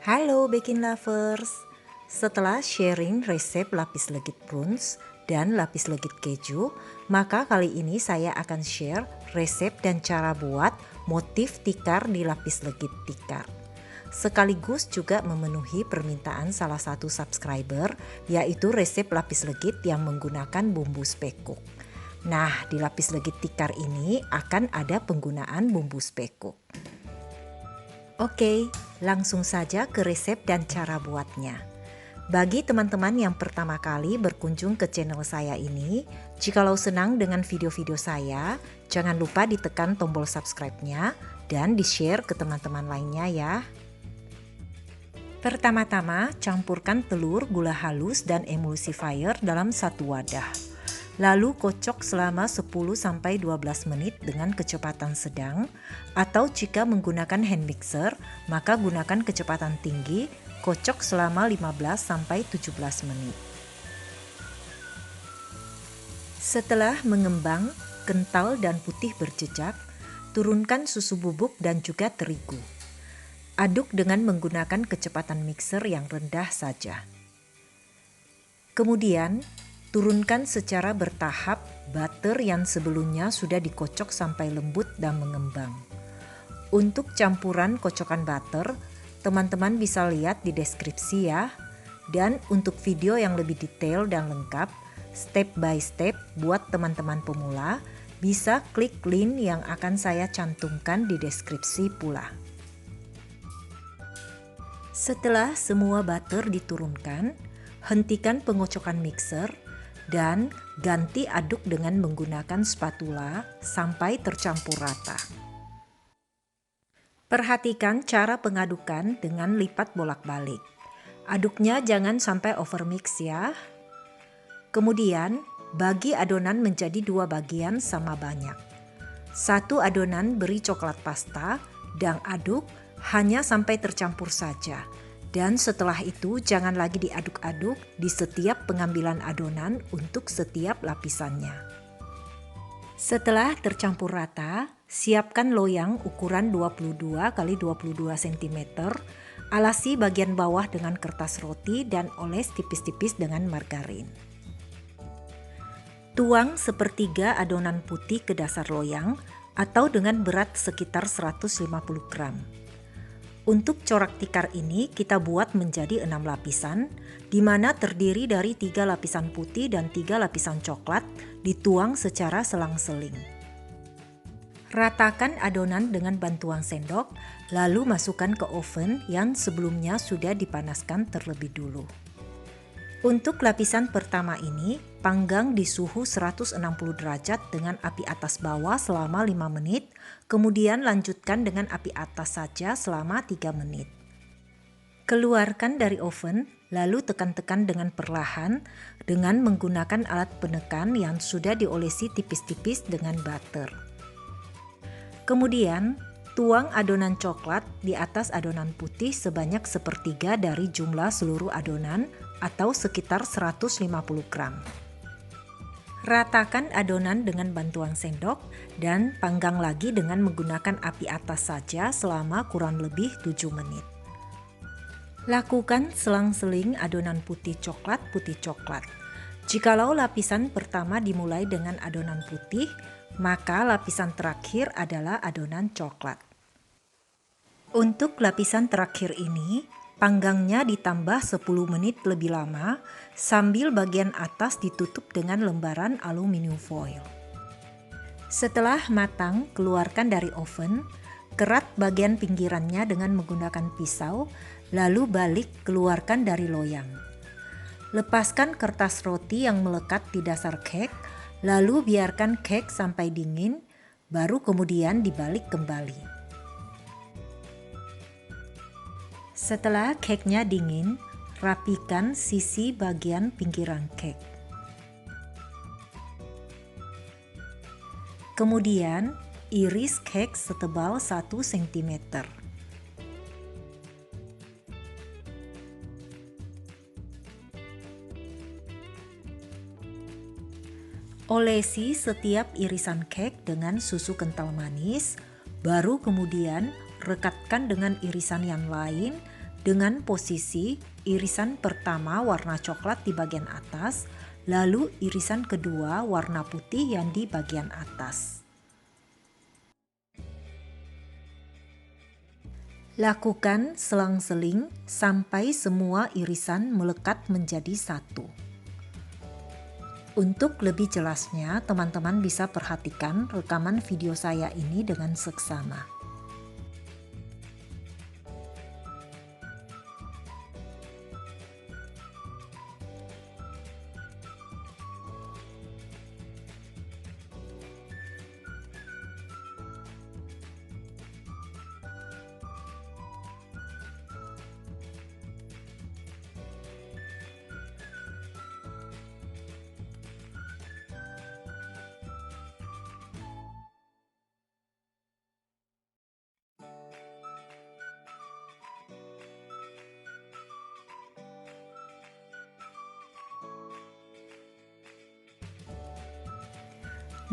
Halo baking lovers, setelah sharing resep lapis legit prunes dan lapis legit keju, maka kali ini saya akan share resep dan cara buat motif tikar di lapis legit tikar. Sekaligus juga memenuhi permintaan salah satu subscriber, yaitu resep lapis legit yang menggunakan bumbu spekuk. Nah, di lapis legit tikar ini akan ada penggunaan bumbu spekuk. Oke, langsung saja ke resep dan cara buatnya. Bagi teman-teman yang pertama kali berkunjung ke channel saya ini, jikalau senang dengan video-video saya, jangan lupa ditekan tombol subscribe-nya dan di-share ke teman-teman lainnya ya. Pertama-tama, campurkan telur, gula halus, dan emulsifier dalam satu wadah. Lalu kocok selama 10-12 menit dengan kecepatan sedang, atau jika menggunakan hand mixer, maka gunakan kecepatan tinggi, kocok selama 15-17 menit. Setelah mengembang, kental dan putih berjejak, turunkan susu bubuk dan juga terigu. Aduk dengan menggunakan kecepatan mixer yang rendah saja. Kemudian, turunkan secara bertahap butter yang sebelumnya sudah dikocok sampai lembut dan mengembang. Untuk campuran kocokan butter, teman-teman bisa lihat di deskripsi ya. Dan untuk video yang lebih detail dan lengkap, step by step buat teman-teman pemula, bisa klik link yang akan saya cantumkan di deskripsi pula. Setelah semua butter diturunkan, hentikan pengocokan mixer dan ganti aduk dengan menggunakan spatula sampai tercampur rata. Perhatikan cara pengadukan dengan lipat bolak-balik. Aduknya jangan sampai overmix ya. Kemudian bagi adonan menjadi 2 bagian sama banyak. Satu adonan beri coklat pasta dan aduk hanya sampai tercampur saja. Dan setelah itu jangan lagi diaduk-aduk di setiap pengambilan adonan untuk setiap lapisannya. Setelah tercampur rata, siapkan loyang ukuran 22 x 22 cm. Alasi bagian bawah dengan kertas roti dan oles tipis-tipis dengan margarin. Tuang sepertiga adonan putih ke dasar loyang atau dengan berat sekitar 150 gram. Untuk corak tikar ini kita buat menjadi 6 lapisan, di mana terdiri dari 3 lapisan putih dan 3 lapisan coklat, dituang secara selang-seling. Ratakan adonan dengan bantuan sendok, lalu masukkan ke oven yang sebelumnya sudah dipanaskan terlebih dulu. Untuk lapisan pertama ini, panggang di suhu 160 derajat dengan api atas bawah selama 5 menit, kemudian lanjutkan dengan api atas saja selama 3 menit. Keluarkan dari oven, lalu tekan-tekan dengan perlahan dengan menggunakan alat penekan yang sudah diolesi tipis-tipis dengan butter. Kemudian, tuang adonan coklat di atas adonan putih sebanyak sepertiga dari jumlah seluruh adonan atau sekitar 150 gram. Ratakan adonan dengan bantuan sendok dan panggang lagi dengan menggunakan api atas saja selama kurang lebih 7 menit. Lakukan selang-seling adonan putih coklat. Jikalau lapisan pertama dimulai dengan adonan putih, maka lapisan terakhir adalah adonan coklat. Untuk lapisan terakhir ini, panggangnya ditambah 10 menit lebih lama sambil bagian atas ditutup dengan lembaran aluminium foil. Setelah matang, keluarkan dari oven, kerat bagian pinggirannya dengan menggunakan pisau, lalu balik keluarkan dari loyang. Lepaskan kertas roti yang melekat di dasar cake, lalu biarkan cake sampai dingin, baru kemudian dibalik kembali. Setelah cake-nya dingin, rapikan sisi bagian pinggiran cake. Kemudian, iris cake setebal 1 cm. Olesi setiap irisan cake dengan susu kental manis, baru kemudian rekatkan dengan irisan yang lain dengan posisi irisan pertama warna coklat di bagian atas, lalu irisan kedua warna putih yang di bagian atas. Lakukan selang-seling sampai semua irisan melekat menjadi satu. Untuk lebih jelasnya, teman-teman bisa perhatikan rekaman video saya ini dengan seksama.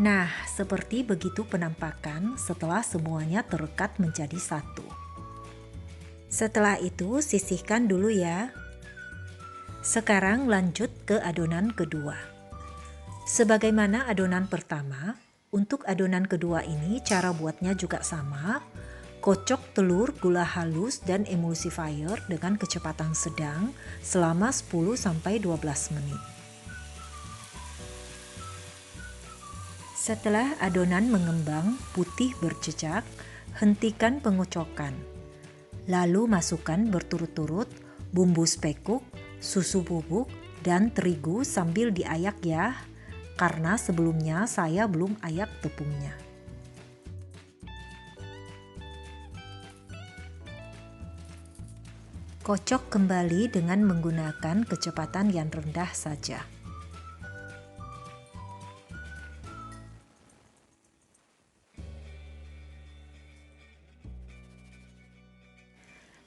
Nah, seperti begitu penampakan setelah semuanya terekat menjadi satu. Setelah itu, sisihkan dulu ya. Sekarang lanjut ke adonan kedua. Sebagaimana adonan pertama, untuk adonan kedua ini cara buatnya juga sama. Kocok telur, gula halus, dan emulsifier dengan kecepatan sedang selama 10-12 menit. Setelah adonan mengembang putih berjejak, hentikan pengocokan. Lalu masukkan berturut-turut bumbu spekuk, susu bubuk, dan terigu sambil diayak ya, karena sebelumnya saya belum ayak tepungnya. Kocok kembali dengan menggunakan kecepatan yang rendah saja.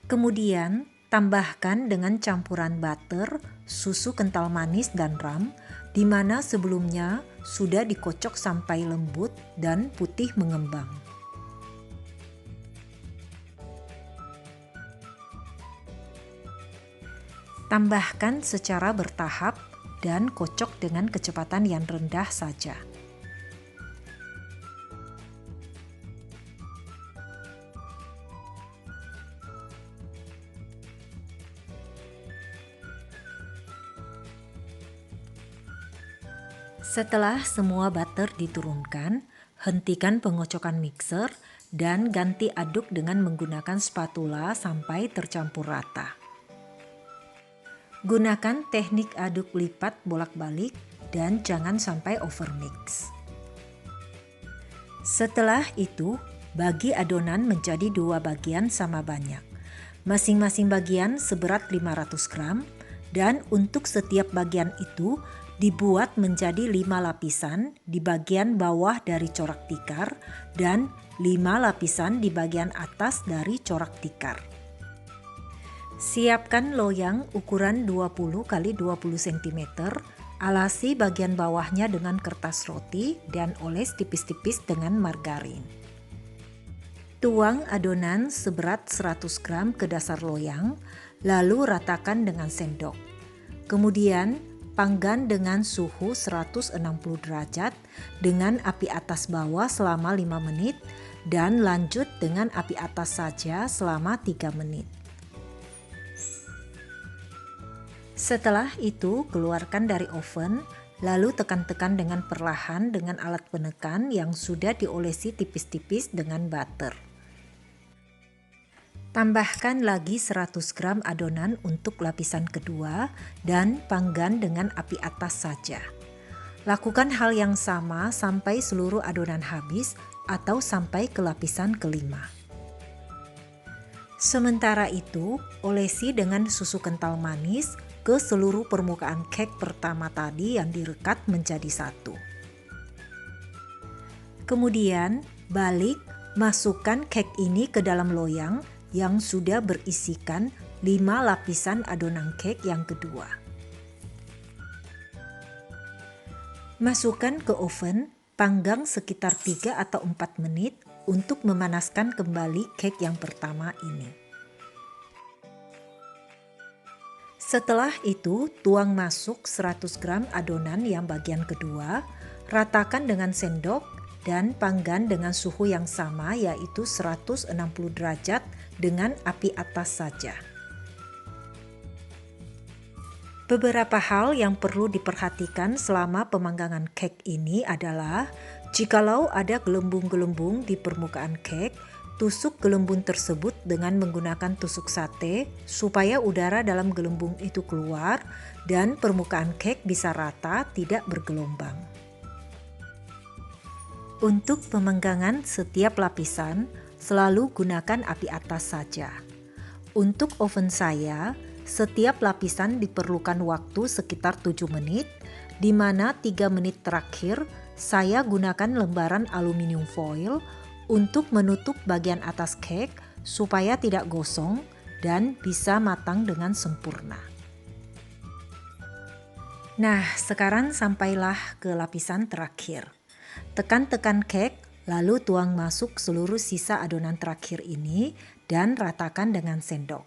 Kemudian, tambahkan dengan campuran butter, susu kental manis, dan ram, di mana sebelumnya sudah dikocok sampai lembut dan putih mengembang. Tambahkan secara bertahap dan kocok dengan kecepatan yang rendah saja. Setelah semua butter diturunkan, hentikan pengocokan mixer dan ganti aduk dengan menggunakan spatula sampai tercampur rata. Gunakan teknik aduk lipat bolak-balik dan jangan sampai overmix. Setelah itu, bagi adonan menjadi 2 bagian sama banyak. Masing-masing bagian seberat 500 gram dan untuk setiap bagian itu dibuat menjadi 5 lapisan di bagian bawah dari corak tikar dan 5 lapisan di bagian atas dari corak tikar. Siapkan loyang ukuran 20 x 20 cm, alasi bagian bawahnya dengan kertas roti dan oles tipis-tipis dengan margarin. Tuang adonan seberat 100 gram ke dasar loyang, lalu ratakan dengan sendok. Kemudian panggang dengan suhu 160 derajat dengan api atas bawah selama 5 menit dan lanjut dengan api atas saja selama 3 menit. Setelah itu keluarkan dari oven, lalu tekan-tekan dengan perlahan dengan alat penekan yang sudah diolesi tipis-tipis dengan butter. Tambahkan lagi 100 gram adonan untuk lapisan kedua dan panggang dengan api atas saja. Lakukan hal yang sama sampai seluruh adonan habis atau sampai ke lapisan kelima. Sementara itu, olesi dengan susu kental manis ke seluruh permukaan cake pertama tadi yang direkat menjadi satu. Kemudian, balik, masukkan cake ini ke dalam loyang yang sudah berisikan 5 lapisan adonan cake yang kedua. Masukkan ke oven, panggang sekitar 3 atau 4 menit untuk memanaskan kembali cake yang pertama ini. Setelah itu, tuang masuk 100 gram adonan yang bagian kedua, ratakan dengan sendok dan panggang dengan suhu yang sama yaitu 160 derajat dengan api atas saja. Beberapa hal yang perlu diperhatikan selama pemanggangan cake ini adalah jikalau ada gelembung-gelembung di permukaan cake, tusuk gelembung tersebut dengan menggunakan tusuk sate supaya udara dalam gelembung itu keluar dan permukaan cake bisa rata, tidak bergelombang. Untuk pemanggangan setiap lapisan, selalu gunakan api atas saja. Untuk oven saya, setiap lapisan diperlukan waktu sekitar 7 menit, di mana 3 menit terakhir saya gunakan lembaran aluminium foil untuk menutup bagian atas cake supaya tidak gosong dan bisa matang dengan sempurna. Nah, sekarang sampailah ke lapisan terakhir. Tekan-tekan cake, lalu tuang masuk seluruh sisa adonan terakhir ini dan ratakan dengan sendok.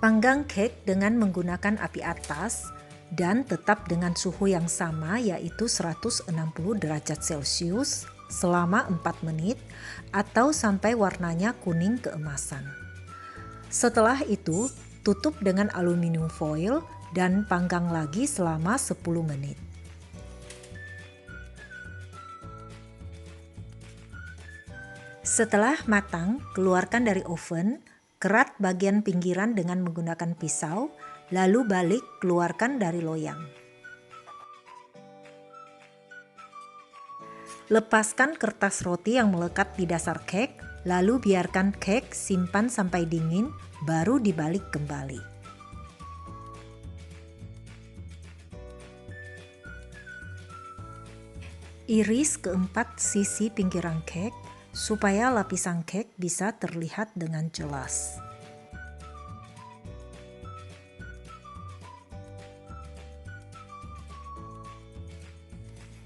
Panggang cake dengan menggunakan api atas dan tetap dengan suhu yang sama yaitu 160 derajat Celcius selama 4 menit atau sampai warnanya kuning keemasan. Setelah itu, tutup dengan aluminium foil dan panggang lagi selama 10 menit. Setelah matang, keluarkan dari oven. Kerat bagian pinggiran dengan menggunakan pisau, lalu balik keluarkan dari loyang. Lepaskan kertas roti yang melekat di dasar cake, lalu biarkan cake simpan sampai dingin, baru dibalik kembali. Iris keempat sisi pinggiran cake supaya lapisan cake bisa terlihat dengan jelas.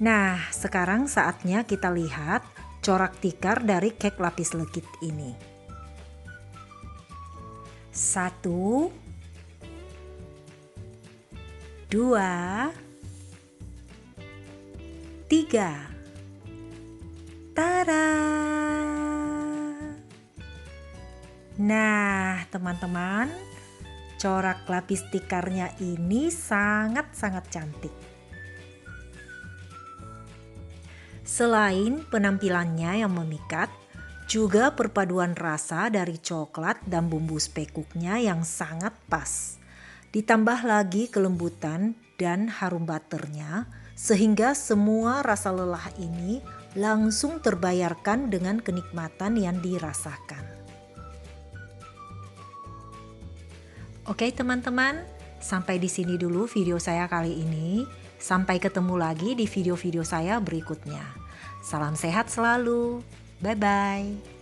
Nah, sekarang saatnya kita lihat corak tikar dari cake lapis legit ini. 1, 2, 3. Tada! Nah, teman-teman, corak lapis tikarnya ini sangat-sangat cantik. Selain penampilannya yang memikat, juga perpaduan rasa dari coklat dan bumbu spekuknya yang sangat pas. Ditambah lagi kelembutan dan harum butternya, sehingga semua rasa lelah ini langsung terbayarkan dengan kenikmatan yang dirasakan. Oke teman-teman, sampai di sini dulu video saya kali ini. Sampai ketemu lagi di video-video saya berikutnya. Salam sehat selalu. Bye-bye.